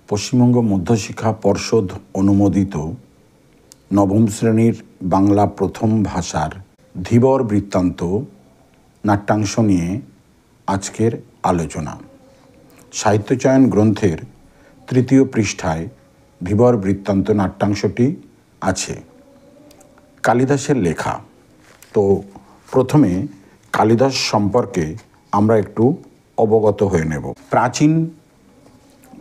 পশ্চিমবঙ্গ মধ্যশিক্ষা পর্ষদ অনুমোদিত নবম শ্রেণীর বাংলা প্রথম ভাষার ধীবর বৃত্তান্ত নাট্যাংশ নিয়ে আজকের আলোচনা। সাহিত্যচয়ন গ্রন্থের ৩য় পৃষ্ঠায় ধীবর বৃত্তান্ত নাট্যাংশটি আছে। কালিদাসের লেখা। তো প্রথমে কালিদাস সম্পর্কে আমরা একটু অবগত হয়ে নেব। প্রাচীন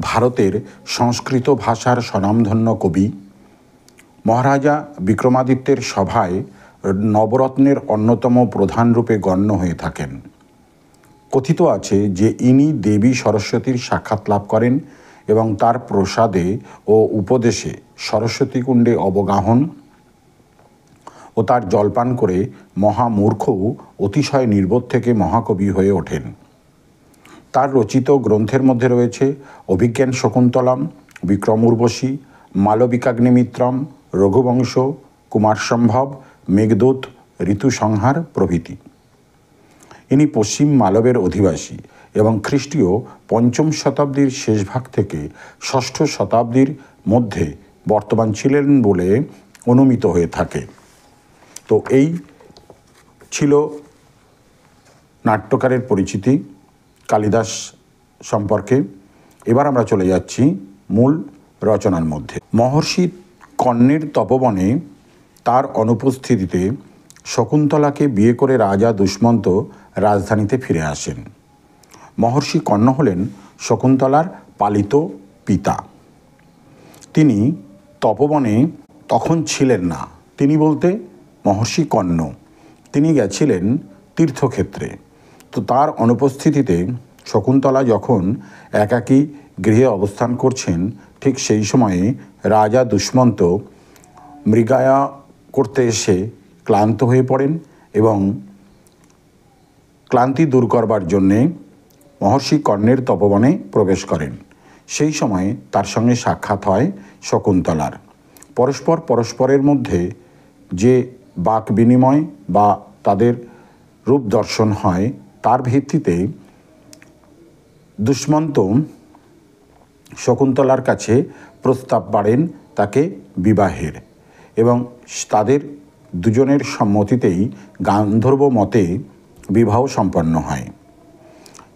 ভারতের সংস্কৃত ভাষার স্বনামধন্য কবি, মহারাজা বিক্রমাদিত্যের সভায় নবরত্নের অন্যতম প্রধান রূপে গণ্য হয়ে থাকেন। কথিত আছে যে ইনি দেবী সরস্বতীর সাক্ষাৎ লাভ করেন এবং তার প্রসাদে ও উপদেশে সরস্বতী কুণ্ডে অবগাহন ও তার জলপান করে মহামূর্খও অতিশয় নির্বোধ থেকে মহাকবি হয়ে ওঠেন। তার রচিত গ্রন্থের মধ্যে রয়েছে অভিজ্ঞান শকুন্তলম, বিক্রম উর্বশী, মালবিকাগ্নিমিত্রম, রঘুবংশ, কুমার সম্ভব, মেঘদূত, ঋতুসংহার প্রভৃতি। ইনি পশ্চিম মালবের অধিবাসী এবং খ্রিস্টীয় ৫ম শতাব্দীর শেষ ভাগ থেকে ৬ষ্ঠ শতাব্দীর মধ্যে বর্তমান ছিলেন বলে অনুমিত হয়ে থাকে। তো এই ছিল নাট্যকারের পরিচিতি কালিদাস সম্পর্কে। এবার আমরা চলে যাচ্ছি মূল রচনার মধ্যে। মহর্ষি কর্ণের তপবনে তার অনুপস্থিতিতে শকুন্তলাকে বিয়ে করে রাজা দুষ্মন্ত রাজধানীতে ফিরে আসেন। মহর্ষি কর্ণ হলেন শকুন্তলার পালিত পিতা। তিনি তপবনে তখন ছিলেন না। তিনি বলতে মহর্ষি কর্ণ, তিনি গেছিলেন তীর্থক্ষেত্রে। তো তার অনুপস্থিতিতে শকুন্তলা যখন একাকী গৃহে অবস্থান করছেন, ঠিক সেই সময়ে রাজা দুষ্মন্ত মৃগয়া করতে এসে ক্লান্ত হয়ে পড়েন এবং ক্লান্তি দূর করবার জন্যে মহর্ষি কর্ণের তপবনে প্রবেশ করেন। সেই সময়ে তার সঙ্গে সাক্ষাৎ হয় শকুন্তলার। পরস্পরের মধ্যে যে বাক বিনিময় বা তাদের রূপ দর্শন হয়, তার ভিত্তিতে দুষ্মন্ত শকুন্তলার কাছে প্রস্তাব পাড়েন তাকে বিবাহের, এবং তাদের দুজনের সম্মতিতেই গান্ধর্ব মতে বিবাহ সম্পন্ন হয়।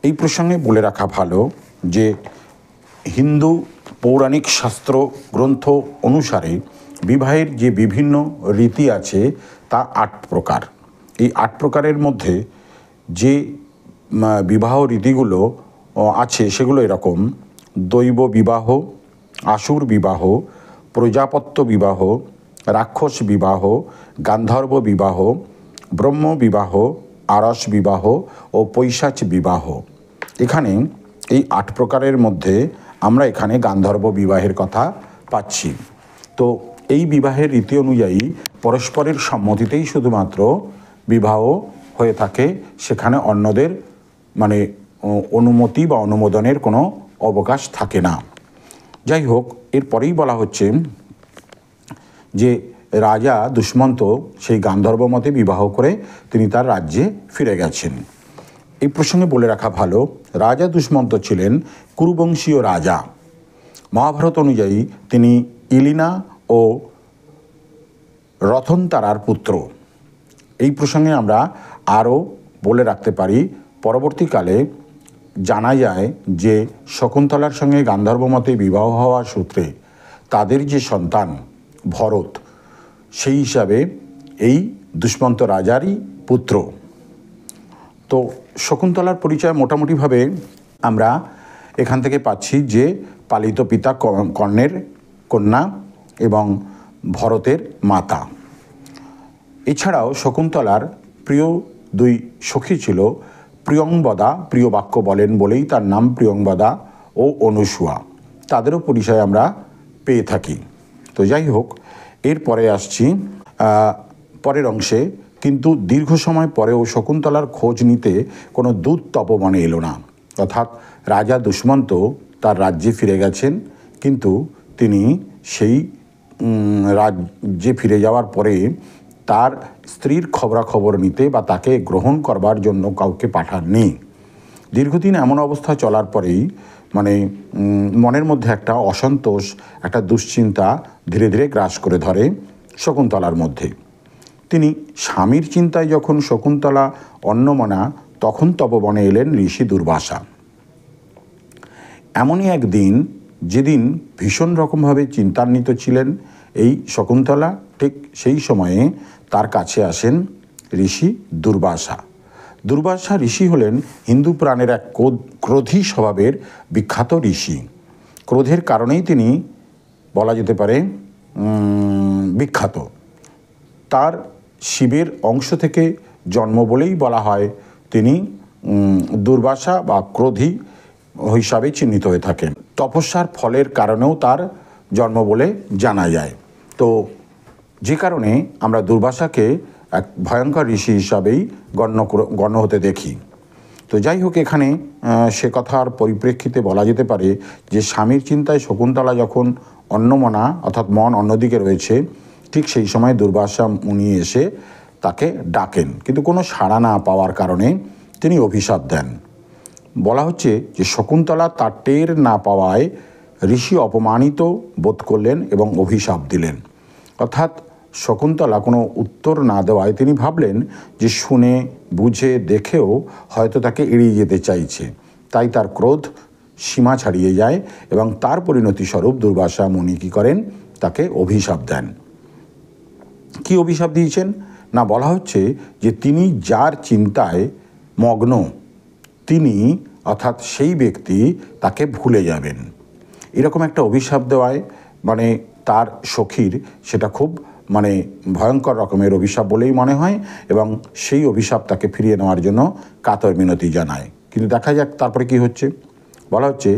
এই প্রসঙ্গে বলে রাখা ভালো যে হিন্দু পৌরাণিক শাস্ত্র গ্রন্থ অনুসারে বিবাহের যে বিভিন্ন রীতি আছে তা ৮ প্রকার। এই ৮ প্রকারের মধ্যে যে বিবাহ রীতিগুলো আছে সেগুলো এরকম: দৈব বিবাহ, আসুর বিবাহ, প্রজাপত্য বিবাহ, রাক্ষস বিবাহ, গান্ধর্ব বিবাহ, ব্রহ্ম বিবাহ, আরস বিবাহ ও পৈশাচ বিবাহ। এখানে এই ৮ প্রকারের মধ্যে আমরা এখানে গান্ধর্ব বিবাহের কথা পাচ্ছি। তো এই বিবাহের রীতি অনুযায়ী পরস্পরের সম্মতিতেই শুধুমাত্র বিবাহ হয়ে থাকে, সেখানে অন্যদের অনুমতি বা অনুমোদনের কোনো অবকাশ থাকে না। যাই হোক, এরপরেই বলা হচ্ছে যে রাজা দুষ্মন্ত সেই গান্ধর্ব মতে বিবাহ করে তিনি তার রাজ্যে ফিরে গেছেন। এই প্রসঙ্গে বলে রাখা ভালো, রাজা দুষ্মন্ত ছিলেন কুরুবংশীয় রাজা। মহাভারত অনুযায়ী তিনি ইলিনা ও রথনতারার পুত্র। এই প্রসঙ্গে আমরা আরও বলে রাখতে পারি, পরবর্তীকালে জানা যায় যে শকুন্তলার সঙ্গে গান্ধর্ব মতে বিবাহ হওয়ার সূত্রে তাদের যে সন্তান ভরত, সেই হিসাবে এই দুষ্মন্ত রাজারই পুত্র। তো শকুন্তলার পরিচয় মোটামুটিভাবে আমরা এখান থেকে পাচ্ছি যে পালিত পিতা কর্ণের কন্যা এবং ভরতের মাতা। এছাড়াও শকুন্তলার প্রিয় 2 সখী ছিল প্রিয়ংবদা, প্রিয় বাক্য বলেন বলেই তার নাম প্রিয়ংবদা, ও অনুসূয়া। তাদেরও পরিচয় আমরা পেয়ে থাকি। তো যাই হোক, এরপরে আসছি পরের অংশে। কিন্তু দীর্ঘ সময় পরেও শকুন্তলার খোঁজ নিতে কোনো দূত তপবনে এলো না। অর্থাৎ রাজা দুষ্মন্ত তার রাজ্যে ফিরে গেছেন, কিন্তু তিনি সেই রাজ্যে ফিরে যাওয়ার পরে তার স্ত্রীর খবরাখবর নিতে বা তাকে গ্রহণ করবার জন্য কাউকে পাঠাননি। দীর্ঘদিন এমন অবস্থা চলার পরেই মানে মনের মধ্যে একটা অসন্তোষ, একটা দুশ্চিন্তা ধীরে ধীরে গ্রাস করে ধরে শকুন্তলার মধ্যে। তিনি স্বামীর চিন্তায় যখন শকুন্তলা অন্নমনা, তখন তপবনে এলেন ঋষি দুর্বাসা। এমনই একদিন যেদিন ভীষণ রকমভাবে চিন্তান্বিত ছিলেন এই শকুন্তলা, ঠিক সেই সময়ে তার কাছে আসেন ঋষি দুর্বাসা। দুর্বাসা ঋষি হলেন হিন্দু পুরাণের এক ক্রোধী স্বভাবের বিখ্যাত ঋষি। ক্রোধের কারণেই তিনি বলা যেতে পারে বিখ্যাত। তার শিবের অংশ থেকে জন্ম বলেই বলা হয় তিনি দুর্বাসা বা ক্রোধী হিসাবে চিহ্নিত হয়ে থাকেন। তপস্যার ফলের কারণেও তার জন্ম বলে জানা যায়। তো যে কারণে আমরা দুর্বাসাকে এক ভয়ঙ্কর ঋষি হিসাবেই গণ্য হতে দেখি। তো যাই হোক, এখানে সে কথার পরিপ্রেক্ষিতে বলা যেতে পারে যে স্বামীর চিন্তায় শকুন্তলা যখন অন্নমনা অর্থাৎ মন অন্যদিকে রয়েছে, ঠিক সেই সময় দুর্বাসা মুনি এসে তাকে ডাকেন, কিন্তু কোনো সাড়া না পাওয়ার কারণে তিনি অভিশাপ দেন। বলা হচ্ছে যে শকুন্তলা তার টের না পাওয়ায় ঋষি অপমানিত বোধ করলেন এবং অভিশাপ দিলেন। অর্থাৎ শকুন্তলা কোনো উত্তর না দেওয়ায় তিনি ভাবলেন যে শুনে বুঝে দেখেও হয়তো তাকে এড়িয়ে যেতে চাইছে, তাই তার ক্রোধ সীমা ছাড়িয়ে যায় এবং তার পরিণতি স্বরূপ দুর্বাসা মুনি কী করেন, তাকে অভিশাপ দেন। কি অভিশাপ দিয়েছেন না, বলা হচ্ছে যে তিনি যার চিন্তায় মগ্ন, তিনি অর্থাৎ সেই ব্যক্তি তাকে ভুলে যাবেন। এরকম একটা অভিশাপ দেওয়ায় মানে তার সখীর সেটা খুব ভয়ঙ্কর রকমের অভিশাপ বলেই মনে হয় এবং সেই অভিশাপ তাকে ফিরিয়ে নেওয়ার জন্য কাতর মিনতি জানায়। কিন্তু দেখা যাক তারপরে কি হচ্ছে। বলা হচ্ছে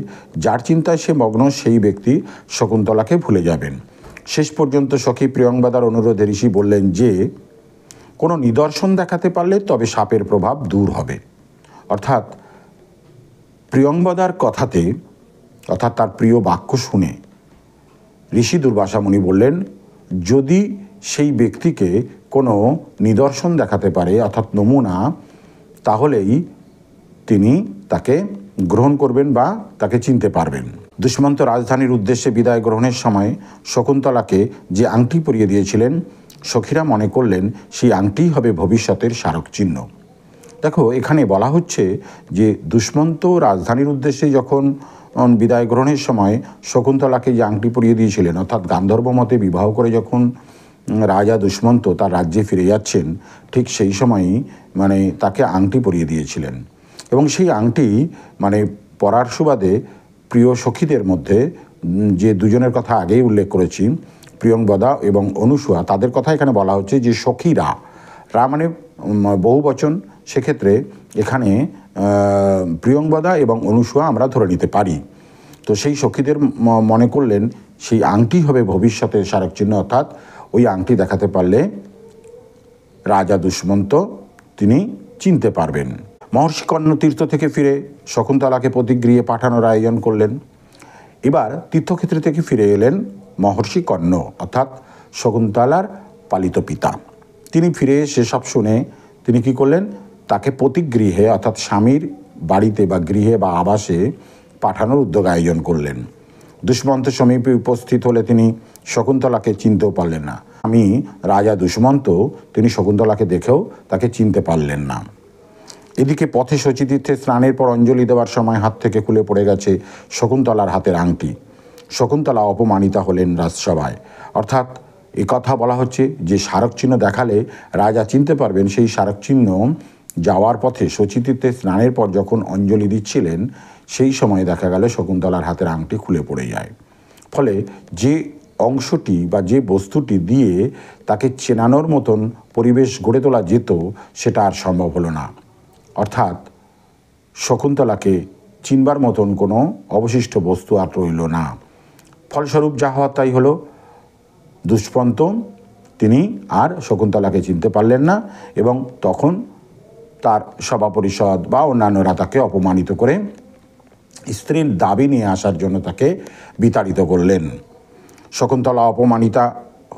যার চিন্তায় সে মগ্ন সেই ব্যক্তি শকুন্তলাকে ভুলে যাবেন। শেষ পর্যন্ত সখী প্রিয়ংবদার অনুরোধে ঋষি বললেন যে কোনো নিদর্শন দেখাতে পারলে তবে সাপের প্রভাব দূর হবে। অর্থাৎ প্রিয়ংবদার কথাতে অর্থাৎ তার প্রিয় বাক্য শুনে ঋষি দুর্বাসা মুনি বললেন যদি সেই ব্যক্তিকে কোনো নিদর্শন দেখাতে পারে অর্থাৎ নমুনা, তাহলেই তিনি তাকে গ্রহণ করবেন বা তাকে চিনতে পারবেন। দুষ্মন্ত রাজধানীর উদ্দেশ্যে বিদায় গ্রহণের সময় শকুন্তলাকে যে আংটি পরিয়ে দিয়েছিলেন, সখীরা মনে করলেন সেই আংটিই হবে ভবিষ্যতের স্মারক চিহ্ন। দেখো, এখানে বলা হচ্ছে যে দুষ্মন্ত রাজধানীর উদ্দেশ্যে যখন বিদায় গ্রহণের সময় শকুন্তলাকে যে আংটি পরিয়ে দিয়েছিলেন, অর্থাৎ গান্ধর্ব মতে বিবাহ করে যখন রাজা দুষ্মন্ত তার রাজ্যে ফিরে যাচ্ছেন, ঠিক সেই সময়ই তাকে আংটি পরিয়ে দিয়েছিলেন। এবং সেই আংটি পরার সুবাদে প্রিয় সখীদের মধ্যে যে দুজনের কথা আগেই উল্লেখ করেছি, প্রিয়ংবদা এবং অনুসূয়া, তাদের কথা এখানে বলা হচ্ছে যে সখীরা, রা বহু বচন, সেক্ষেত্রে এখানে প্রিয়ংবদা এবং অনুসূয়া আমরা ধরে নিতে পারি। তো সেই সখীদের মনে করলেন সেই আংটি হবে ভবিষ্যতের স্মারক চিহ্ন, অর্থাৎ ওই আংটি দেখাতে পারলে রাজা দুষ্মন্ত তিনি চিনতে পারবেন। মহর্ষি কর্ণ তীর্থ থেকে ফিরে শকুন্তলাকে প্রতিগৃহে পাঠানোর আয়োজন করলেন। এবার তীর্থক্ষেত্র থেকে ফিরে এলেন মহর্ষি কর্ণ, অর্থাৎ শকুন্তলার পালিত পিতা। তিনি ফিরে এসে সব শুনে তিনি কি করলেন, তাকে প্রতিগৃহে অর্থাৎ স্বামীর বাড়িতে বা গৃহে বা আবাসে পাঠানোর উদ্যোগ আয়োজন করলেন। দুষ্মন্ত সমীপে উপস্থিত হলে তিনি শকুন্তলাকে চিনতেও পারলেন না। আমি রাজা দুষ্মন্ত তিনি শকুন্তলাকে দেখেও তাকে চিনতে পারলেন না। এদিকে পথে শচীতীর্থে স্নানের পর অঞ্জলি দেওয়ার সময় হাত থেকে খুলে পড়ে গেছে শকুন্তলার হাতের আংটি। শকুন্তলা অপমানিতা হলেন রাজসভায়। অর্থাৎ এ কথা বলা হচ্ছে যে স্মারক চিহ্ন দেখালে রাজা চিনতে পারবেন, সেই স্মারক চিহ্ন যাওয়ার পথে শচীতীর্থে স্নানের পর যখন অঞ্জলি দিচ্ছিলেন, সেই সময় দেখা গেল শকুন্তলার হাতের আংটি খুলে পড়ে যায়। ফলে যে অংশটি বা যে বস্তুটি দিয়ে তাকে চেনানোর মতন পরিবেশ গড়ে তোলা যেত, সেটা আর সম্ভব হলো না। অর্থাৎ শকুন্তলাকে চিনবার মতন কোনো অবশিষ্ট বস্তু আর রইল না। ফলস্বরূপ যা হওয়ার তাই হলো, দুষ্মন্ত তিনি আর শকুন্তলাকে চিনতে পারলেন না এবং তখন তার সভা পরিষদ বা অন্যান্যরা তাকে অপমানিত করে স্ত্রীর দাবি নিয়ে আসার জন্য তাকে বিতাড়িত করলেন। শকুন্তলা অপমানিতা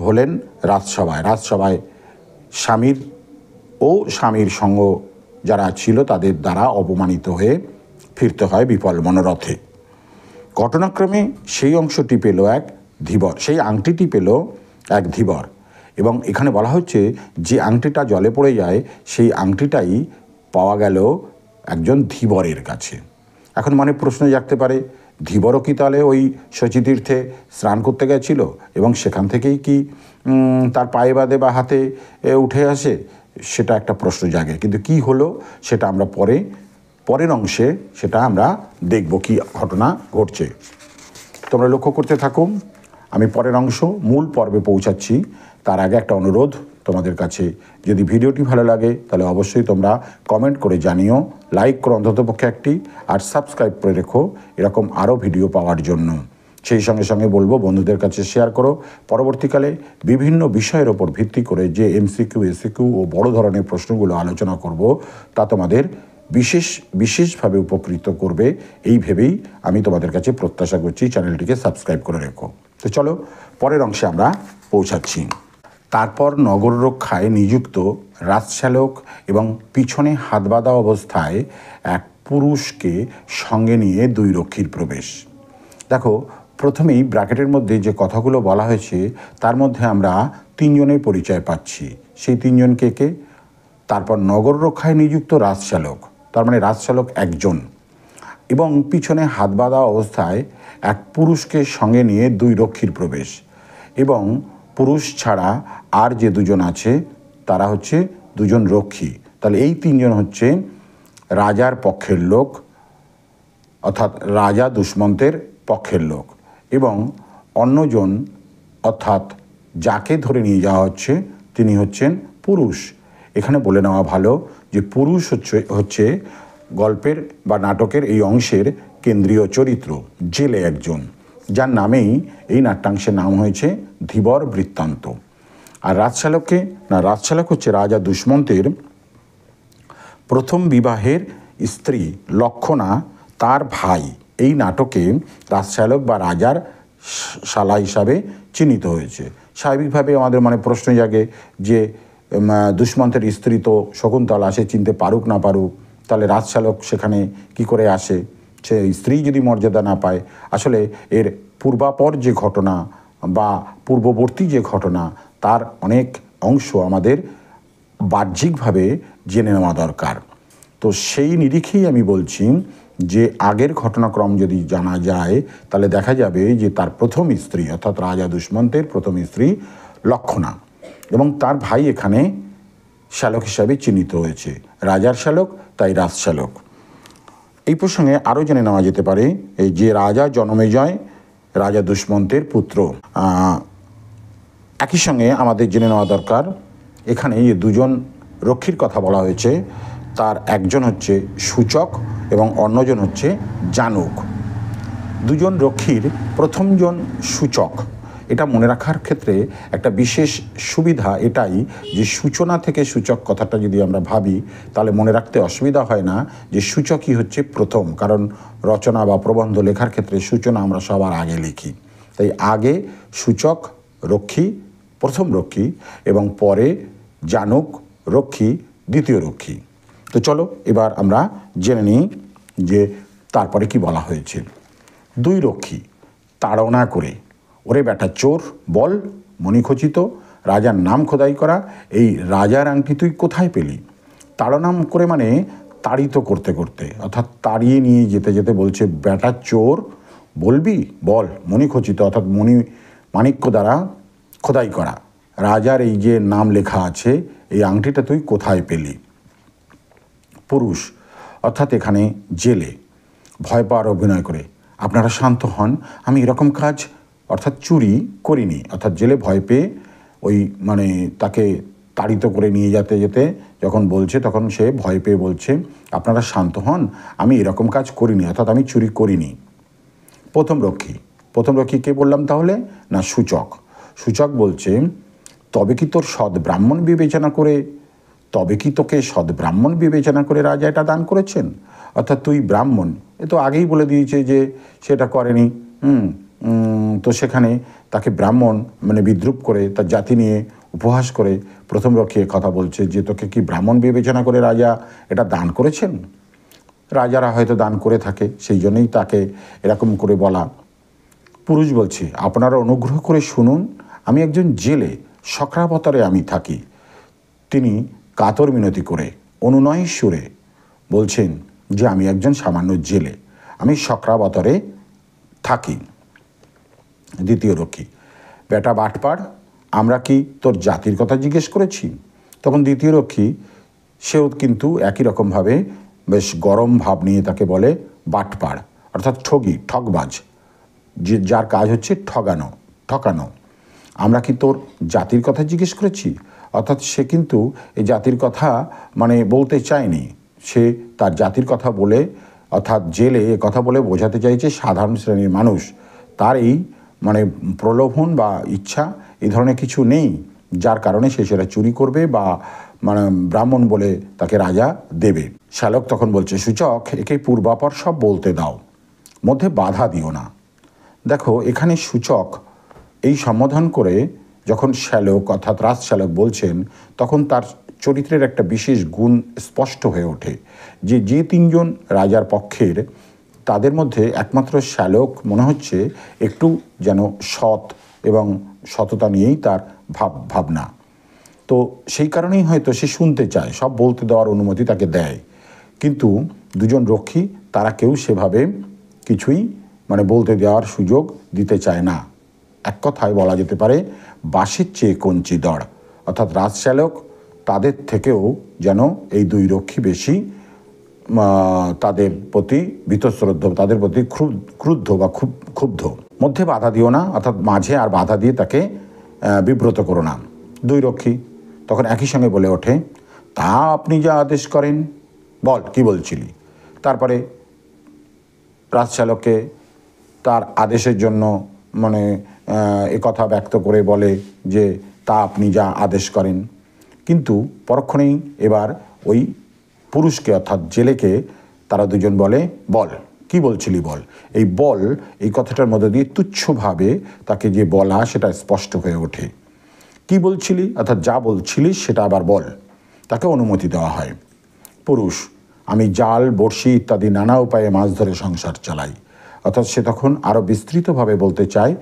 হলেন রাজসভায়। রাজসভায় স্বামীর ও স্বামীর সঙ্গ যারা ছিল তাদের দ্বারা অপমানিত হয়ে ফিরতে হয় বিফল মনোরথে। ঘটনাক্রমে সেই অংশটি পেল এক ধীবর, সেই আংটিটি পেল এক ধীবর, এবং এখানে বলা হচ্ছে যে আংটিটা জলে পড়ে যায় সেই আংটিটাই পাওয়া গেল একজন ধীবরের কাছে। এখন মনে প্রশ্ন জাগতে পারে, ধীবরও কি তাহলে ওই শচীতীর্থে স্নান করতে গেছিল এবং সেখান থেকেই কি তার পায়ে বাঁধে বা হাতে উঠে আসে? সেটা একটা প্রশ্ন জাগে, কিন্তু কি হলো সেটা আমরা পরের অংশে সেটা আমরা দেখব কি ঘটনা ঘটছে। তোমরা লক্ষ্য করতে থাকো, আমি পরের অংশ মূল পর্বে পৌঁছাচ্ছি। তার আগে একটা অনুরোধ তোমাদের কাছে, যদি ভিডিওটি ভালো লাগে তাহলে অবশ্যই তোমরা কমেন্ট করে জানিও, লাইক করো অন্ততপক্ষে একটি, আর সাবস্ক্রাইব করে রেখো এরকম আরও ভিডিও পাওয়ার জন্য। সেই সঙ্গে সঙ্গে বলবো বন্ধুদের কাছে শেয়ার করো। পরবর্তীকালে বিভিন্ন বিষয়ের ওপর ভিত্তি করে যে এমসিকিউ, এসিকিউ ও বড় ধরনের প্রশ্নগুলো আলোচনা করব তা তোমাদের বিশেষভাবে উপকৃত করবে, এই ভেবেই আমি তোমাদের কাছে প্রত্যাশা করছি চ্যানেলটিকে সাবস্ক্রাইব করে রেখো। তো চলো পরের অংশে আমরা পৌঁছাচ্ছি। তারপর নগর রক্ষায় নিযুক্ত রাজচালক এবং পিছনে হাত বাঁধা অবস্থায় এক পুরুষকে সঙ্গে নিয়ে 2 রক্ষীর প্রবেশ। দেখো, প্রথমেই ব্র্যাকেটের মধ্যে যে কথাগুলো বলা হয়েছে তার মধ্যে আমরা 3 জনের পরিচয় পাচ্ছি। সেই 3 জন কে কে? তারপর নগর রক্ষায় নিযুক্ত রাজচালক, তার মানে রাজচালক একজন, এবং পিছনে হাত বাঁধা অবস্থায় এক পুরুষকে সঙ্গে নিয়ে 2 রক্ষীর প্রবেশ, এবং পুরুষ ছাড়া আর যে 2 জন আছে তারা হচ্ছে 2 জন রক্ষী। তাহলে এই 3 জন হচ্ছে রাজার পক্ষের লোক, অর্থাৎ রাজা দুষ্মন্তের পক্ষের লোক, এবং অন্যজন অর্থাৎ যাকে ধরে নিয়ে যাওয়া হচ্ছে তিনি হচ্ছেন পুরুষ। এখানে বলে নেওয়া ভালো যে পুরুষ হচ্ছে গল্পের বা নাটকের এই অংশের কেন্দ্রীয় চরিত্র, জেলে একজন, যার নামেই এই নাট্যাংশের নাম হয়েছে ধীবর বৃত্তান্ত। আর রাজচালক হচ্ছে রাজা দুষ্মন্তের প্রথম বিবাহের স্ত্রী লক্ষণা, তার ভাই। এই নাটকে রাজচালক বা রাজার শালা হিসাবে চিহ্নিত হয়েছে। স্বাভাবিকভাবে আমাদের মনে প্রশ্ন জাগে যে দুষ্মন্তের স্ত্রী তো শকুন্তলা, সে চিনতে পারুক না পারুক, তাহলে রাজচালক সেখানে কি করে আসে? সে স্ত্রী যদি মর্যাদা না পায়। আসলে এর পূর্বাপর যে ঘটনা বা পূর্ববর্তী যে ঘটনা তার অনেক অংশ আমাদের বাহ্যিকভাবে জেনে নেওয়া দরকার। তো সেই নিরিখেই আমি বলছি যে আগের ঘটনাক্রম যদি জানা যায় তাহলে দেখা যাবে যে তার প্রথম স্ত্রী অর্থাৎ রাজা দুষ্মন্তের প্রথম স্ত্রী লক্ষণা, এবং তার ভাই এখানে শ্যালক হিসাবে চিহ্নিত হয়েছে। রাজার শ্যালক তাই রাজশ্যালক। এই প্রসঙ্গে আরও জেনে নেওয়া যেতে পারে এই যে রাজা জনমেজয় রাজা দুষ্মন্তের পুত্র। একই সঙ্গে আমাদের জেনে নেওয়া দরকার এখানে যে 2 জন রক্ষীর কথা বলা হয়েছে তার একজন হচ্ছে সূচক এবং অন্যজন হচ্ছে জানুক। 2 জন রক্ষীর প্রথমজন সূচক। এটা মনে রাখার ক্ষেত্রে একটা বিশেষ সুবিধা এটাই যে সূচনা থেকে সূচক কথাটা যদি আমরা ভাবি তাহলে মনে রাখতে অসুবিধা হয় না যে সূচকই হচ্ছে প্রথম, কারণ রচনা বা প্রবন্ধ লেখার ক্ষেত্রে সূচনা আমরা সবার আগে লিখি। তাই আগে সূচক রক্ষী প্রথম রক্ষী এবং পরে জানুক রক্ষী দ্বিতীয় রক্ষী। তো চলো এবার আমরা জেনে নিই যে তারপরে কি বলা হয়েছে। 2 রক্ষী তাড়না করে, ওরে বেটা চোর, বল মণিখচিত রাজার নাম খোদাই করা এই রাজার আংটি তুই কোথায় পেলি? তাড়নাম করে মানে তাড়িত করতে করতে, অর্থাৎ তাড়িয়ে নিয়ে যেতে যেতে বলছে বেটা চোর, বলবি বল মণিখচিত অর্থাৎ মাণিক্য দ্বারা খোদাই করা রাজার এই যে নাম লেখা আছে এই আংটিটা তুই কোথায় পেলি? পুরুষ অর্থাৎ এখানে জেলে ভয় পাওয়ার অভিনয় করে, আপনারা শান্ত হন, আমি এরকম কাজ অর্থাৎ চুরি করিনি। অর্থাৎ জেলে ভয় পেয়ে ওই মানে তাকে তাড়িত করে নিয়ে যেতে যেতে যখন বলছে তখন সে ভয় পেয়ে বলছে আপনারা শান্ত হন, আমি এরকম কাজ করিনি, অর্থাৎ আমি চুরি করিনি। প্রথম রক্ষী কে বললাম তাহলে? না সূচক বলছে তবে কি তোকে সৎ ব্রাহ্মণ বিবেচনা করে রাজা এটা দান করেছেন? অর্থাৎ তুই ব্রাহ্মণ, এ তো আগেই বলে দিয়েছে যে সেটা করেনি। তো সেখানে তাকে ব্রাহ্মণ মানে বিদ্রুপ করে তার জাতি নিয়ে উপহাস করে প্রথম রক্ষী কথা বলছে যে তোকে কি ব্রাহ্মণ বিবেচনা করে রাজা এটা দান করেছেন? রাজারা হয়তো দান করে থাকে, সেই জন্যই তাকে এরকম করে বলা। পুরুষ বলছে, আপনারা অনুগ্রহ করে শুনুন, আমি একজন জেলে, শক্রাবতারে আমি থাকি। তিনি কাতর মিনতি করে অনুনয় সুরে বলছেন যে আমি একজন সামান্য জেলে, আমি শক্রাবতারে থাকি। দ্বিতীয় রক্ষী, বেটা বাটপার, আমরা কি তোর জাতির কথা জিজ্ঞেস করেছি? তখন দ্বিতীয় রক্ষী সেও কিন্তু একই রকমভাবে বেশ গরম ভাব নিয়ে তাকে বলে বাটপার, অর্থাৎ ঠগি, ঠগবাজ, যে যার কাজ হচ্ছে ঠকানো। আমরা কি তোর জাতির কথা জিজ্ঞেস করেছি? অর্থাৎ সে কিন্তু এই জাতির কথা বলতে চায়নি। সে তার জাতির কথা বলে, অর্থাৎ জেলে এ কথা বলে বোঝাতে চাইছে সাধারণ শ্রেণীর মানুষ, তার এই প্রলোভন বা ইচ্ছা এই ধরনের কিছু নেই, যার কারণে সে সেটা চুরি করবে বা ব্রাহ্মণ বলে তাকে রাজা দেবে। শ্যালক তখন বলছে, সূচক, একে পূর্বাপর সব বলতে দাও, মধ্যে বাধা দিও না। দেখো, এখানে সূচক এই সম্বোধন করে যখন শ্যালক অর্থাৎ রাজশ্যালক বলছেন, তখন তার চরিত্রের একটা বিশেষ গুণ স্পষ্ট হয়ে ওঠে। যে তিনজন রাজার পক্ষের, তাদের মধ্যে একমাত্র শ্যালক মনে হচ্ছে একটু যেন সৎ এবং সততা নিয়েই তার ভাবনা। তো সেই কারণেই হয়তো সে শুনতে চায়, সব বলতে দেওয়ার অনুমতি তাকে দেয়। কিন্তু দুজন রক্ষী তারা কেউ সেভাবে কিছুই বলতে দেওয়ার সুযোগ দিতে চায় না। এক কথায় বলা যেতে পারে বাঁশের চেয়ে কঞ্চি দড়, অর্থাৎ রাজশ্যালক তাদের থেকেও যেন এই দুই রক্ষী বেশি তাদের প্রতি বীতশ্রদ্ধ, তাদের প্রতি ক্রুদ্ধ বা ক্ষুব্ধ। মধ্যে বাধা দিও না, অর্থাৎ মাঝে আর বাধা দিয়ে তাকে বিব্রত করো না। দুই রক্ষী তখন একই সঙ্গে বলে ওঠে, তা আপনি যা আদেশ করেন, বল কি বলছিলি। তারপরে রাজশ্যালককে তার আদেশের জন্য কথা ব্যক্ত করে বলে যে তা আপনি যা আদেশ করেন। কিন্তু পরক্ষণেই এবার ওই পুরুষকে অর্থাৎ জেলেকে তারা দুজন বলে, বল কি বলছিলি বল। এই বল এই কথাটার মধ্যে দিয়ে তুচ্ছভাবে তাকে যে বলা সেটা স্পষ্ট হয়ে ওঠে। কি বলছিলি অর্থাৎ যা বলছিলিস সেটা আবার বল। তাকে অনুমতি দেওয়া হয়। পুরুষ, আমি জাল, বড়শি ইত্যাদি নানা উপায়ে মাছ ধরে সংসার চালাই। অর্থাৎ সে তখন আরও বিস্তৃতভাবে বলতে চায়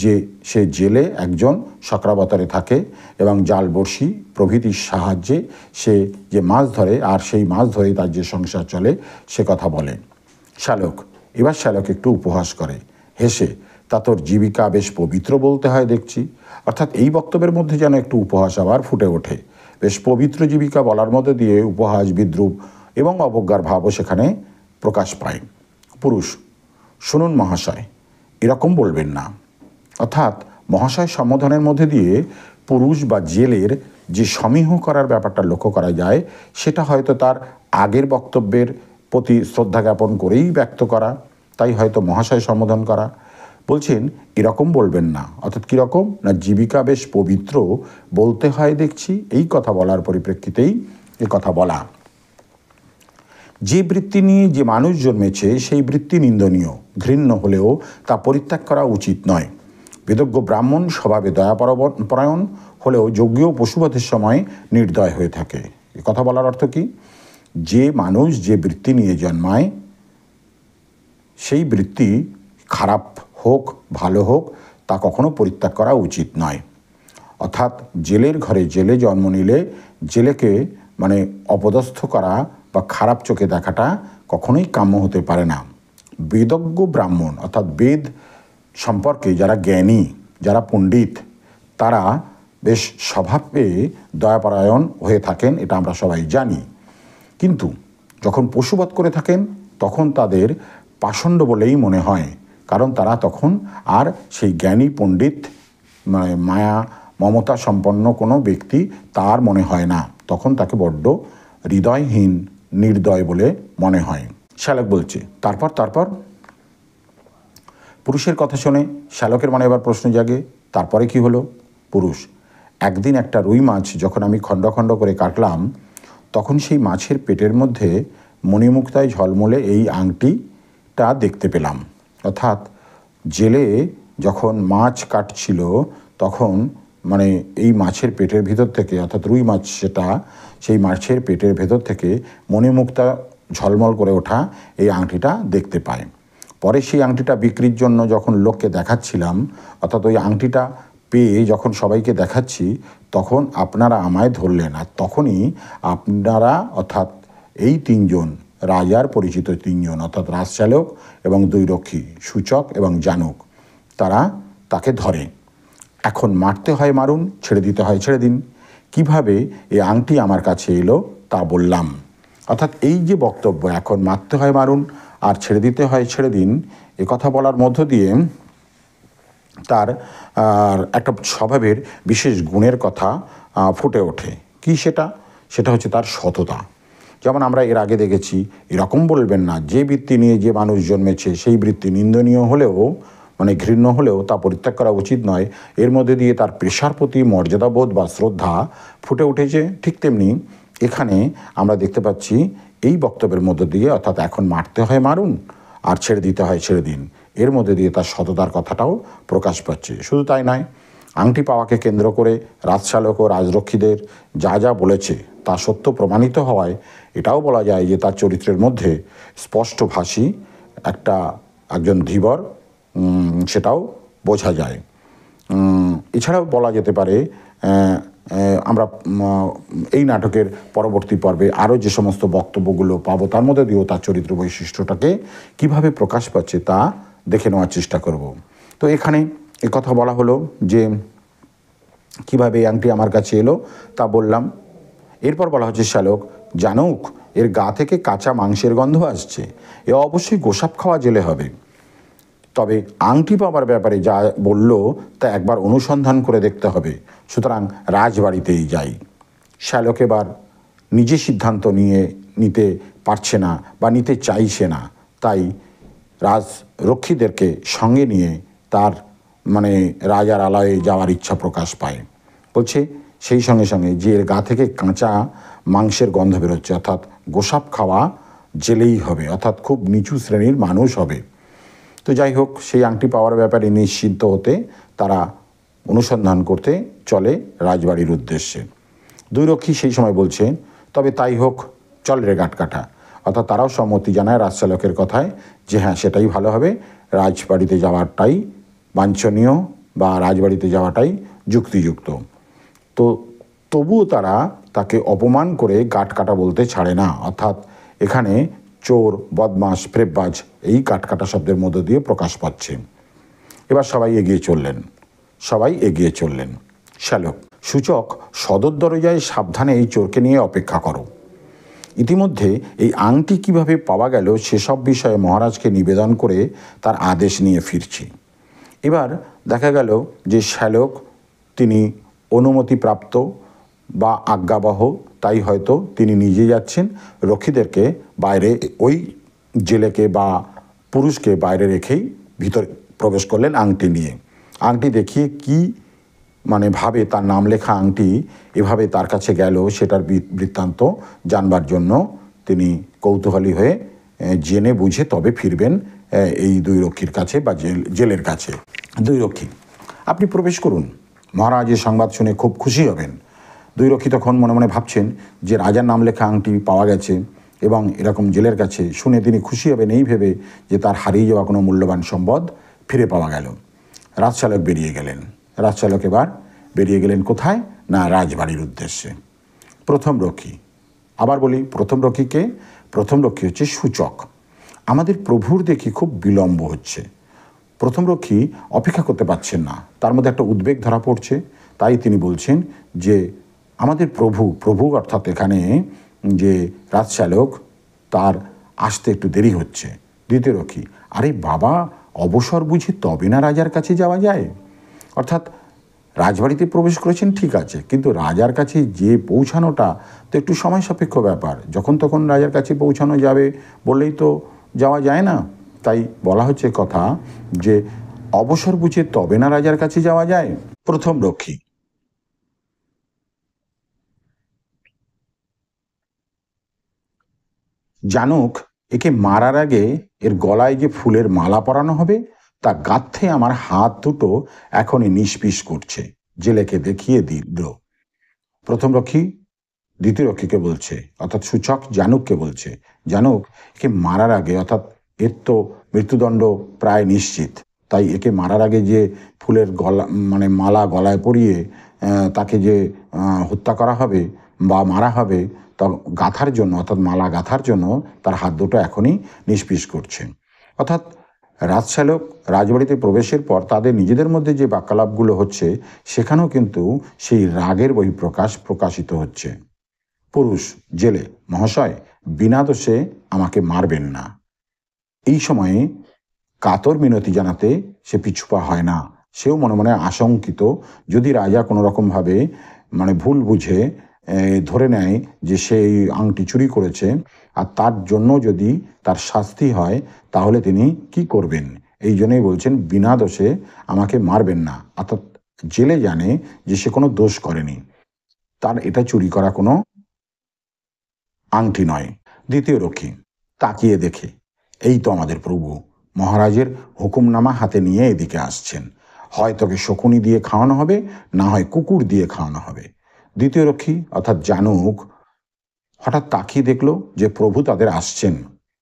যে সে জেলে একজন শক্রাবতারে থাকে এবং জাল, বড়শি প্রভৃতির সাহায্যে সে যে মাছ ধরে আর সেই মাছ ধরেই তার যে সংসার চলে সে কথা বলে। শ্যালক একটু উপহাস করে হেসে, তা তোর জীবিকা বেশ পবিত্র বলতে হয় দেখছি। অর্থাৎ এই বক্তব্যের মধ্যে যেন একটু উপহাস আবার ফুটে ওঠে। বেশ পবিত্র জীবিকা বলার মধ্যে দিয়ে উপহাস, বিদ্রূপ এবং অবজ্ঞার ভাবও সেখানে প্রকাশ পায়। পুরুষ, শুনুন মহাশয়, এরকম বলবেন না। অর্থাৎ মহাশয় সম্বোধনের মধ্যে দিয়ে পুরুষ বা জেলের যে সমীহ করার ব্যাপারটা লক্ষ্য করা যায়, সেটা হয়তো তার আগের বক্তব্যের প্রতি শ্রদ্ধা জ্ঞাপন করেই ব্যক্ত করা, তাই হয়তো মহাশয় সম্বোধন করা। বলছেন এরকম বলবেন না, অর্থাৎ কীরকম না, জীবিকা বেশ পবিত্র বলতে হয় দেখছি, এই কথা বলার পরিপ্রেক্ষিতেই এ কথা বলা। যে বৃত্তি নিয়ে যে মানুষ জন্মেছে সেই বৃত্তি নিন্দনীয়, ঘৃণ্য হলেও তা পরিত্যাগ করা উচিত নয়। বেদজ্ঞ ব্রাহ্মণ স্বভাবে দয়াপরায়ণ হলেও যজ্ঞীয় পশুবধের সময় নির্দয় হয়ে থাকে। এ কথা বলার অর্থ কি? যে মানুষ যে বৃত্তি নিয়ে জন্মায় সেই বৃত্তি খারাপ হোক ভালো হোক তা কখনো পরিত্যাগ করা উচিত নয়। অর্থাৎ জেলের ঘরে জেলে জন্ম নিলে জেলেকে অপদস্থ করা বা খারাপ চোখে দেখাটা কখনোই কাম্য হতে পারে না। বেদজ্ঞ ব্রাহ্মণ অর্থাৎ বেদ সম্পর্কে যারা জ্ঞানী, যারা পণ্ডিত, তারা বেশ স্বভাবে দয়াপরায়ণ হয়ে থাকেন, এটা আমরা সবাই জানি। কিন্তু যখন পশুবধ করে থাকেন তখন তাদের পাষণ্ড বলেই মনে হয়, কারণ তারা তখন আর সেই জ্ঞানী পণ্ডিত মায়া মমতা সম্পন্ন কোনো ব্যক্তি তার মনে হয় না, তখন তাকে বড্ড হৃদয়হীন, নির্দয় বলে মনে হয়। শ্যালক বলছে, তারপর পুরুষের কথা শুনে শ্যালকের মনে এবার প্রশ্ন জাগে, তারপরে কি হলো? পুরুষ, একদিন একটা রুই মাছ যখন আমি খণ্ড খণ্ড করে কাটলাম, তখন সেই মাছের পেটের মধ্যে মণিমুক্তায় ঝলমলে এই আংটিটা দেখতে পেলাম। অর্থাৎ জেলে যখন মাছ কাটছিল তখন এই মাছের পেটের ভিতর থেকে, অর্থাৎ রুই মাছ সেটা, সেই মাছের পেটের ভেতর থেকে মণিমুক্তা ঝলমল করে ওঠা এই আংটিটা দেখতে পায়। পরে সেই আংটিটা বিক্রির জন্য যখন লোককে দেখাচ্ছিলাম, অর্থাৎ ওই আংটিটা পেয়ে যখন সবাইকে দেখাচ্ছি, তখন আপনারা আমায় ধরলেন। আর তখনই আপনারা, অর্থাৎ এই তিনজন রাজার পরিচিত তিনজন, অর্থাৎ রাজচালক এবং দুই রক্ষী সূচক এবং জানুক, তারা তাকে ধরে। এখন মারতে হয় মারুন, ছেড়ে দিতে হয় ছেড়ে দিন। কিভাবে এই আংটি আমার কাছে এলো তা বললাম। অর্থাৎ এই যে বক্তব্য, এখন মারতে হয় মারুন আর ছেড়ে দিতে হয় ছেড়ে দিন, এ কথা বলার মধ্য দিয়ে তার একটা স্বভাবের বিশেষ গুণের কথা ফুটে ওঠে। কি সেটা? সেটা হচ্ছে তার সততা। যেমন আমরা এর আগে দেখেছি, এরকম বলবেন না, যে বৃত্তি নিয়ে যে মানুষ জন্মেছে সেই বৃত্তি নিন্দনীয় হলেও, মানে ঘৃণ্য হলেও তা পরিত্যাগ করা উচিত নয়। এর মধ্যে দিয়ে তার পেশার প্রতি মর্যাদাবোধ বা শ্রদ্ধা ফুটে উঠেছে। ঠিক তেমনি এখানে আমরা দেখতে পাচ্ছি এই বক্তব্যের মধ্য দিয়ে, অর্থাৎ এখন মারতে হয় মারুন আর ছেড়ে দিতে হয় ছেড়ে দিন, এর মধ্যে দিয়ে তার সততার কথাটাও প্রকাশ পাচ্ছে। শুধু তাই নয়, আংটি পাওয়াকে কেন্দ্র করে রাজচালক ও রাজরক্ষীদের যা যা বলেছে তা সত্য প্রমাণিত হওয়ায় এটাও বলা যায় যে তার চরিত্রের মধ্যে স্পষ্টভাষী একজন ধীবর, সেটাও বোঝা যায়। এছাড়াও বলা যেতে পারে, আমরা এই নাটকের পরবর্তী পর্বে আরও যে সমস্ত বক্তব্যগুলো পাবো তার মধ্যে দিয়েও তার চরিত্র বৈশিষ্ট্যটাকে কিভাবে প্রকাশ পাচ্ছে তা দেখে নেওয়ার চেষ্টা করব। তো এখানে কথা বলা হলো যে কিভাবে এই আংটি আমার কাছে এলো তা বললাম। এরপর বলা হচ্ছে, শ্যালক জানুক, এর গা থেকে কাঁচা মাংসের গন্ধ আসছে, এ অবশ্যই গোসাপ খাওয়া জেলে হবে। তবে আংটি পাওয়ার ব্যাপারে যা বলল তা একবার অনুসন্ধান করে দেখতে হবে, সুতরাং রাজবাড়িতেই যাই। শ্যালক এবার নিজে সিদ্ধান্ত নিতে পারছে না বা নিতে চাইছে না, তাই রাজরক্ষীদেরকে সঙ্গে নিয়ে তার রাজার আলয়ে যাওয়ার ইচ্ছা প্রকাশ পায়। বলছে সেই সঙ্গে সঙ্গে যে এর গা থেকে কাঁচা মাংসের গন্ধ বেরোচ্ছে, অর্থাৎ গোসাপ খাওয়া জেলেই হবে, অর্থাৎ খুব নিচু শ্রেণীর মানুষ হবে। তো যাই হোক, সেই আংটি পাওয়ার ব্যাপারে নিশ্চিন্ত হতে তারা অনুসন্ধান করতে চলে রাজবাড়ির উদ্দেশ্যে। দুই রক্ষী সেই সময় বলছে, তবে তাই হোক, চল রে গাঁট কাটা। অর্থাৎ তারাও সম্মতি জানায় রাজচালকের কথায় যে হ্যাঁ, সেটাই ভালো হবে, রাজবাড়িতে যাওয়াটাই বাঞ্ছনীয় বা রাজবাড়িতে যাওয়াটাই যুক্তিযুক্ত। তো তবুও তারা তাকে অপমান করে গাঁট কাটা বলতে ছাড়ে না। অর্থাৎ এখানে চোর, বদমাস, ফ্রেববাজ এই গাঁট কাটা শব্দের মধ্য দিয়ে প্রকাশ পাচ্ছে। এবার সবাই এগিয়ে চললেন। শ্যালক, সূচক, সদর দরজায় সাবধানে এই চোরকে নিয়ে অপেক্ষা করো। ইতিমধ্যে এই আংটি কিভাবে পাওয়া গেল সেসব বিষয়ে মহারাজকে নিবেদন করে তার আদেশ নিয়ে ফিরছি। এবার দেখা গেল যে শ্যালক তিনি অনুমতিপ্রাপ্ত বা আজ্ঞাবহ, তাই হয়তো তিনি নিজে যাচ্ছেন, রক্ষীদেরকে বাইরে, ওই জেলেকে বা পুরুষকে বাইরে রেখেই ভিতরে প্রবেশ করলেন আংটি নিয়ে। আংটি দেখিয়ে কি ভাবে তার নাম লেখা আংটি এভাবে তার কাছে গেল সেটার বৃত্তান্ত জানবার জন্য তিনি কৌতূহলী হয়ে জেনে বুঝে তবে ফিরবেন এই দুই রক্ষীর কাছে বা জেলের কাছে। দুই রক্ষী, আপনি প্রবেশ করুন। মহারাজের সংবাদ শুনে খুব খুশি হবেন। দুই রক্ষী তখন মনে মনে ভাবছেন যে রাজার নাম লেখা আংটি পাওয়া গেছে এবং এরকম জেলের কাছে, শুনে তিনি খুশি হবেন এই ভেবে যে তার হারিয়ে যাওয়া কোনো মূল্যবান সম্পদ ফিরে পাওয়া গেল। রাজচালক বেরিয়ে গেলেন। রাজচালক এবার বেরিয়ে গেলেন কোথায়? না, রাজবাড়ির উদ্দেশ্যে। প্রথম রক্ষী, আবার বলি, প্রথম রক্ষীকে? প্রথম রক্ষী হচ্ছে সূচক। আমাদের প্রভুর দেখি খুব বিলম্ব হচ্ছে। প্রথম রক্ষী অপেক্ষা করতে পারছেন না, তার মধ্যে একটা উদ্বেগ ধরা পড়ছে। তাই তিনি বলছেন যে আমাদের প্রভু অর্থাৎ এখানে যে রাজচালক, তার আসতে একটু দেরি হচ্ছে। দ্বিতীয় রক্ষী, আরে বাবা, অবসর বুঝে তবে না রাজার কাছে যাওয়া যায়। অর্থাৎ রাজবাড়িতে প্রবেশ করেছেন ঠিক আছে, কিন্তু রাজার কাছে যে পৌঁছানোটা তো একটু সময় সাপেক্ষ ব্যাপার। যখন তখন রাজার কাছে পৌঁছানো যাবে বললেই তো যাওয়া যায় না। তাই বলা হচ্ছে কথা যে অবসর বুঝে তবে না রাজার কাছে যাওয়া যায়। প্রথম রক্ষী, জানুক, একে মারার আগে এর গলায় যে ফুলের মালা পরানো হবে তা গাঁথে আমার হাত দুটো এখনই নিষ্পিস করছে। জেলেকে দেখিয়ে দিল। প্রথম রক্ষী দ্বিতীয় রক্ষীকে বলছে, অর্থাৎ সূচক জানুককে বলছে, জানুক, একে মারার আগে, অর্থাৎ এর তো মৃত্যুদণ্ড প্রায় নিশ্চিত, তাই একে মারার আগে যে ফুলের গলা মানে মালা গলায় পরিয়ে তাকে যে হত্যা করা হবে বা মারা হবে, তা গাঁথার জন্য, অর্থাৎ মালা গাঁথার জন্য তার হাত দুটো এখনই নিষ্পিস করছে। অর্থাৎ রাজশ্যালক রাজবাড়িতে প্রবেশের পর তাদের নিজেদের মধ্যে যে বাক্যালাপগুলো হচ্ছে, সেখানেও কিন্তু সেই রাগের বহিঃপ্রকাশ প্রকাশিত হচ্ছে। পুরুষ জেলে, মহাশয়, বিনা দোষে আমাকে মারবেন না। এই সময়ে কাতর মিনতি জানাতে সে পিছুপা হয় না। সেও মনে মনে আশঙ্কিত, যদি রাজা কোনো রকমভাবে ভুল বুঝে ধরে নেয় যে সে এই আংটি চুরি করেছে, আর তার জন্য যদি তার শাস্তি হয়, তাহলে তিনি কি করবেন। এই জন্যই বলছেন বিনা দোষে আমাকে মারবেন না। অর্থাৎ জেলে জানে যে সে কোনো দোষ করেনি, তার এটা চুরি করা কোনো আংটি নয়। দ্বিতীয় রক্ষী তাকিয়ে দেখে, এই তো আমাদের প্রভু মহারাজের হুকুমনামা হাতে নিয়ে এদিকে আসছেন। হয় তোকে শকুনি দিয়ে খাওয়ানো হবে, না হয় কুকুর দিয়ে খাওয়ানো হবে। দ্বিতীয় রক্ষী অর্থাৎ জানুক হঠাৎ তাকিয়ে দেখলো যে প্রভু তাদের আসছেন,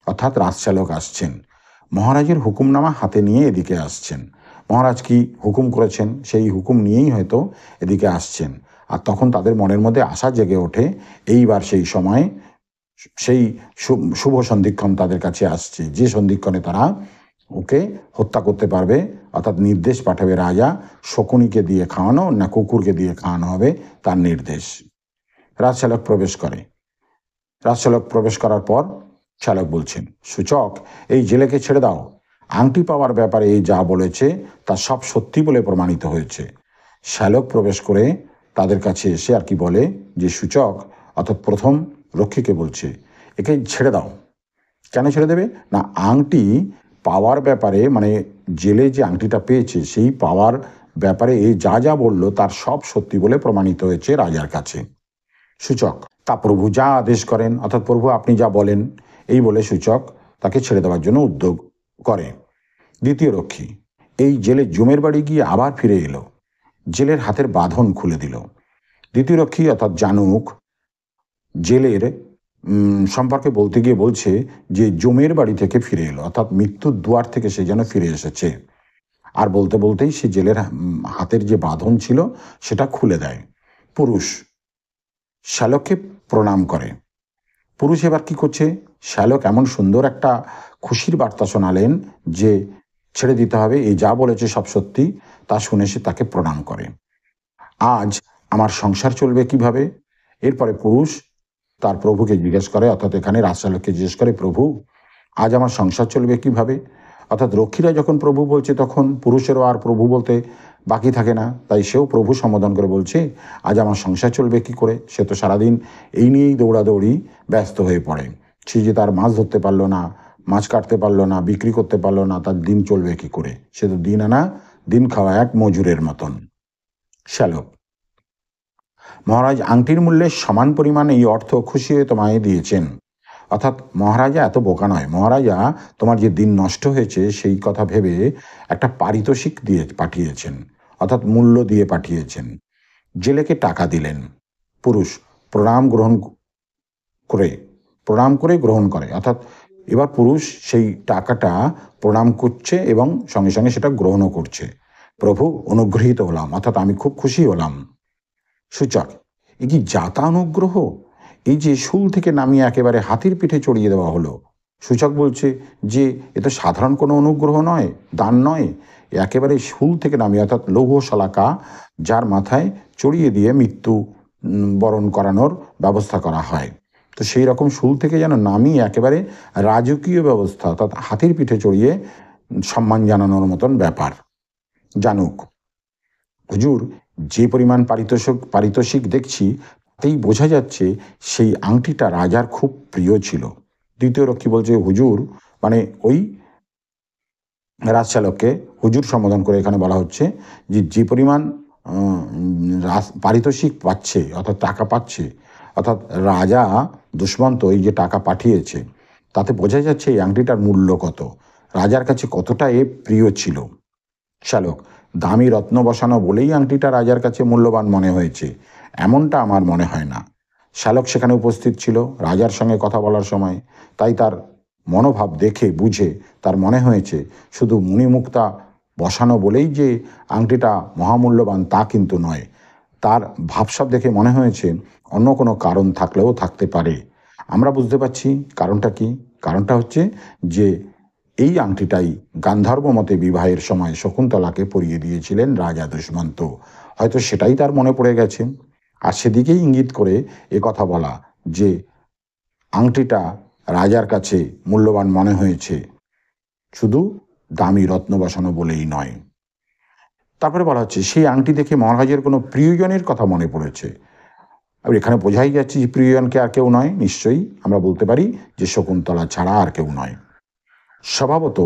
অর্থাৎ রাজশ্যালক আসছেন, মহারাজের হুকুমনামা হাতে নিয়ে এদিকে আসছেন। মহারাজ কি হুকুম করেছেন, সেই হুকুম নিয়েই হয়তো এদিকে আসছেন। আর তখন তাদের মনের মধ্যে আশা জেগে ওঠে, এইবার সেই সময়, সেই শুভ সন্ধিক্ষণ তাদের কাছে আসছে, যে সন্ধিক্ষণে তারা ওকে হত্যা করতে পারবে। অর্থাৎ নির্দেশ পাঠাবে রাজা, শকুনিকে দিয়ে খাওয়ানো না কুকুরকে দিয়ে খাওয়ানো হবে, তার নির্দেশ। রাজশ্যালক প্রবেশ করে। রাজশ্যালক প্রবেশ করার পর শ্যালক বলছেন, সূচক, এই জেলেকে ছেড়ে দাও। আংটি পাওয়ার ব্যাপারে এই যা বলেছে তা সব সত্যি বলে প্রমাণিত হয়েছে। শ্যালক প্রবেশ করে তাদের কাছে এসে আর কি বলে যে, সূচক অর্থাৎ প্রথম রক্ষীকে বলছে, একে ছেড়ে দাও। কেন ছেড়ে দেবে না, আংটি পাওয়ার ব্যাপারে, জেলে যে আংটিটা পেয়েছে সেই পাওয়ার ব্যাপারে এই যা যা বলল তার সব সত্যি বলে প্রমাণিত হয়েছে রাজার কাছে। সূচক, তা প্রভু যা আদেশ করেন, অর্থাৎ প্রভু আপনি যা বলেন, এই বলে সূচক তাকে ছেড়ে দেওয়ার জন্য উদ্যোগ করে। দ্বিতীয় রক্ষী এই জেলে জমের বাড়ি গিয়ে আবার ফিরে এলো, জেলের হাতের বাঁধন খুলে দিল। দ্বিতীয় রক্ষী অর্থাৎ জানুক জেলের সম্পর্কে বলতে গিয়ে বলছে যে জমের বাড়ি থেকে ফিরে এলো, অর্থাৎ মৃত্যুর দুয়ার থেকে সে যেন ফিরে এসেছে। আর বলতে বলতেই সে জেলের হাতের যে বাঁধন ছিল সেটা খুলে দেয়। পুরুষ শ্যালককে প্রণাম করে। পুরুষ এবার কি করছে, শ্যালক এমন সুন্দর একটা খুশির বার্তা শোনালেন যে ছেড়ে দিতে হবে, এই যা বলেছে সব সত্যি, তা শুনে সে তাকে প্রণাম করে। আজ আমার সংসার চলবে কিভাবে। এরপরে পুরুষ তার প্রভুকে জিজ্ঞেস করে, অর্থাৎ এখানে রাজশ্যালককে জিজ্ঞেস করে, প্রভু আজ আমার সংসার চলবে কিভাবে। অর্থাৎ রক্ষীরা যখন প্রভু বলছে তখন পুরুষেরও আর প্রভু বলতে বাকি থাকে না, তাই সেও প্রভু সম্বোধন করে বলছে, আজ আমার সংসার চলবে কি করে। সে তো সারাদিন এই নিয়েই দৌড়াদৌড়ি ব্যস্ত হয়ে পড়ে। সে যে তার মাছ ধরতে পারলো না, মাছ কাটতে পারলো না, বিক্রি করতে পারলো না, তার দিন চলবে কি করে। সে তো দিন আনা দিন খাওয়া এক মজুরের মতন। শ্যালক, মহারাজ আংটির মূল্যে সমান পরিমাণ এই অর্থ খুশি হয়ে তোমায় দিয়েছেন। অর্থাৎ মহারাজা এত বোকা নয়, মহারাজা তোমার যে দিন নষ্ট হয়েছে সেই কথা ভেবে একটা পারিতোষিক দিয়ে পাঠিয়েছেন, অর্থাৎ মূল্য দিয়ে পাঠিয়েছেন। জেলেকে টাকা দিলেন। পুরুষ প্রণাম করে গ্রহণ করে, অর্থাৎ এবার পুরুষ সেই টাকাটা প্রণাম করছে এবং সঙ্গে সঙ্গে সেটা গ্রহণও করছে। প্রভু অনুগৃহীত হলাম, অর্থাৎ আমি খুব খুশি হলাম। সূচক, এ কি যাতা অনুগ্রহ, এই যে শুল থেকে নামিয়ে একেবারে হাতির পিঠে চড়িয়ে দেওয়া হলো। সূচক বলছে যে এ তো সাধারণ কোনো অনুগ্রহ নয়, দান নয়, একেবারে শুল থেকে নামিয়ে, অর্থাৎ লৌহ শলাকা যার মাথায় চড়িয়ে দিয়ে মৃত্যু বরণ করানোর ব্যবস্থা করা হয়, তো সেই রকম শুল থেকে যেন নামিয়ে একেবারে রাজকীয় ব্যবস্থা, অর্থাৎ হাতির পিঠে চড়িয়ে সম্মান জানানোর মতন ব্যাপার। জানুক, হুজুর যে পরিমাণ পারিতোষিক দেখছি তাতেই বোঝা যাচ্ছে সেই আংটিটা রাজার খুব প্রিয় ছিল। দ্বিতীয় রক্ষী বলছে, হুজুর ওই রাজশ্যালককে হুজুর সম্বোধন করে এখানে বলা হচ্ছে যে যে পরিমাণ পারিতোষিক পাচ্ছে, অর্থাৎ টাকা পাচ্ছে, অর্থাৎ রাজা দুষ্মন্ত এই যে টাকা পাঠিয়েছে, তাতে বোঝা যাচ্ছে এই আংটিটার মূল্য কত, রাজার কাছে কতটা এ প্রিয় ছিল। শ্যালক, দামি রত্ন বসানো বলেই আংটিটা রাজার কাছে মূল্যবান মনে হয়েছে, এমনটা আমার মনে হয় না। শ্যালক সেখানে উপস্থিত ছিল রাজার সঙ্গে কথা বলার সময়, তাই তার মনোভাব দেখে বুঝে তার মনে হয়েছে শুধু মুনিমুক্তা বসানো বলেই যে আংটিটা মহামূল্যবান তা কিন্তু নয়। তার ভাবসাব দেখে মনে হয়েছে অন্য কোনো কারণ থাকলেও থাকতে পারে। আমরা বুঝতে পারছি কারণটা কি। কারণটা হচ্ছে যে এই আংটিটাই গান্ধর্ব মতে বিবাহের সময় শকুন্তলাকে পরিয়ে দিয়েছিলেন রাজা দুষ্মন্ত। হয়তো সেটাই তার মনে পড়ে গেছে, আর সেদিকেই ইঙ্গিত করে এ কথা বলা যে আংটিটা রাজার কাছে মূল্যবান মনে হয়েছে, শুধু দামি রত্ন বসানো বলেই নয়। তারপরে বলা হচ্ছে সেই আংটি দেখে মহারাজের কোনো প্রিয়জনের কথা মনে পড়েছে। আর এখানে বোঝাই যাচ্ছে যে প্রিয়জনকে আর কেউ নয়, নিশ্চয়ই আমরা বলতে পারি যে শকুন্তলা ছাড়া আর কেউ নয়। স্বভাবত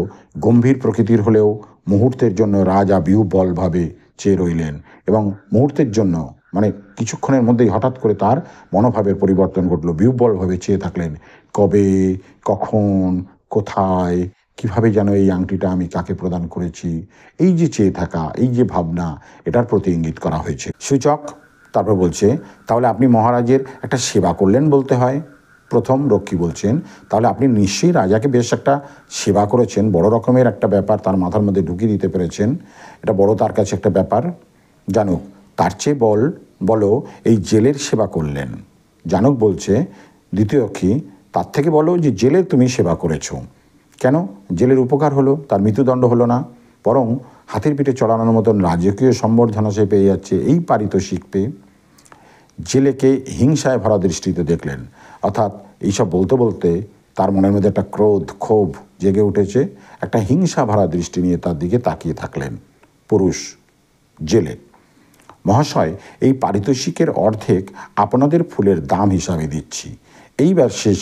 গম্ভীর প্রকৃতির হলেও মুহূর্তের জন্য রাজা বিহ্বলভাবে চেয়ে রইলেন, এবং মুহূর্তের জন্য মানে কিছুক্ষণের মধ্যেই হঠাৎ করে তার মনোভাবের পরিবর্তন ঘটলো। বিহ্বলভাবে চেয়ে থাকলেন, কবে, কখন, কোথায়, কিভাবে যেন এই আংটিটা আমি কাকে প্রদান করেছি। এই যে চেয়ে থাকা, এই যে ভাবনা, এটার প্রতি ইঙ্গিত করা হয়েছে। সূচক তারপর বলছে, তাহলে আপনি মহারাজের একটা সেবা করলেন বলতে হয়। প্রথম রক্ষী বলছেন, তাহলে আপনি নিশ্চয়ই রাজাকে বেশ একটা সেবা করেছেন, বড় রকমের একটা ব্যাপার তার মাথার মধ্যে ঢুকিয়ে দিতে পেরেছেন। এটা বড় তার কাছে একটা ব্যাপার। জানুক, তার চেয়ে বলো এই জেলের সেবা করলেন। জানুক বলছে দ্বিতীয় রক্ষী, তার থেকে বলো যে জেলের তুমি সেবা করেছো। কেন? জেলের উপকার হলো, তার মৃত্যুদণ্ড হলো না, বরং হাতির পিঠে চড়ানোর মতন রাজকীয় সম্বর্ধনা সে পেয়ে যাচ্ছে এই পারিতোষিক পেয়ে। জেলেকে হিংসায় ভরা দৃষ্টিতে দেখলেন, অর্থাৎ এইসব বলতে বলতে তার মনের মধ্যে একটা ক্রোধ, ক্ষোভ জেগে উঠেছে। একটা হিংসা ভরা দৃষ্টি নিয়ে তার দিকে তাকিয়ে থাকলেন পুরুষ জেলে। মহাশয়, এই পারিতোষিকের অর্ধেক আপনাদের ফুলের দাম হিসাবে দিচ্ছি। এইবার শেষ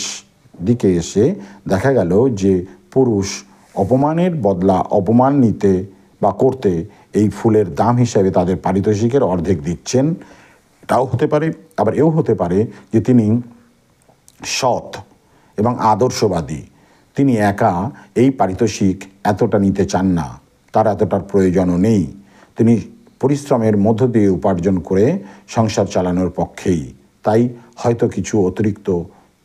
দিকে এসে দেখা গেল যে পুরুষ অপমানের বদলা অপমান নিতে বা করতে এই ফুলের দাম হিসাবে তাদের পারিতোষিকের অর্ধেক দিচ্ছেন। এটাও হতে পারে, আবার এও হতে পারে যে তিনি সৎ এবং আদর্শবাদী, তিনি একা এই পারিতোষিক এতটা নিতে চান না, তার এতটার প্রয়োজনও নেই, তিনি পরিশ্রমের মধ্য দিয়ে উপার্জন করে সংসার চালানোর পক্ষেই, তাই হয়তো কিছু অতিরিক্ত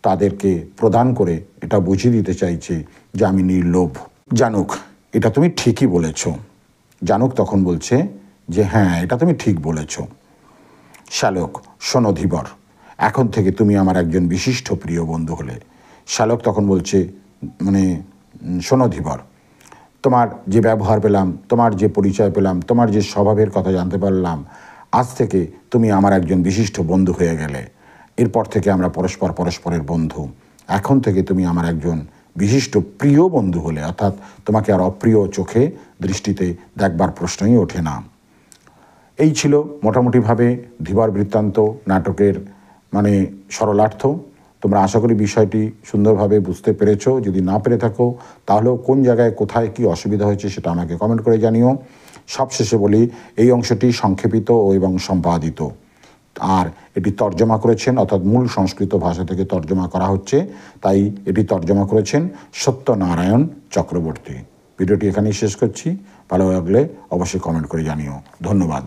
তাদেরকে প্রদান করে এটা বুঝিয়ে দিতে চাইছে যে আমি নির্লোভ। জানুক, এটা তুমি ঠিকই বলেছ। জানুক তখন বলছে যে হ্যাঁ, এটা তুমি ঠিক বলেছ। শ্যালক, শোনো ধীবর, এখন থেকে তুমি আমার একজন বিশিষ্ট প্রিয় বন্ধু হলে। শ্যালক তখন বলছে শোনো ধীবর, তোমার যে ব্যবহার পেলাম, তোমার যে পরিচয় পেলাম, তোমার যে স্বভাবের কথা জানতে পারলাম, আজ থেকে তুমি আমার একজন বিশিষ্ট বন্ধু হয়ে গেলে। এরপর থেকে আমরা পরস্পরের বন্ধু। এখন থেকে তুমি আমার একজন বিশিষ্ট প্রিয় বন্ধু হলে, অর্থাৎ তোমাকে আর অপ্রিয় চোখে দৃষ্টিতে দেখবার প্রশ্নই ওঠে না। এই ছিল মোটামুটিভাবে ধীবর বৃত্তান্ত নাটকের সরলার্থ। তোমরা আশা করি বিষয়টি সুন্দরভাবে বুঝতে পেরেছো। যদি না পেরে থাকো তাহলেও কোন জায়গায় কোথায় কি অসুবিধা হয়েছে সেটা আমাকে কমেন্ট করে জানিও। সবশেষে বলি, এই অংশটি সংক্ষেপিত এবং সম্পাদিত, আর এটি তর্জমা করেছেন, অর্থাৎ মূল সংস্কৃত ভাষা থেকে তর্জমা করা হচ্ছে, তাই এটি তর্জমা করেছেন সত্যনারায়ণ চক্রবর্তী। ভিডিওটি এখানেই শেষ করছি। ভালো লাগলে অবশ্যই কমেন্ট করে জানিও। ধন্যবাদ।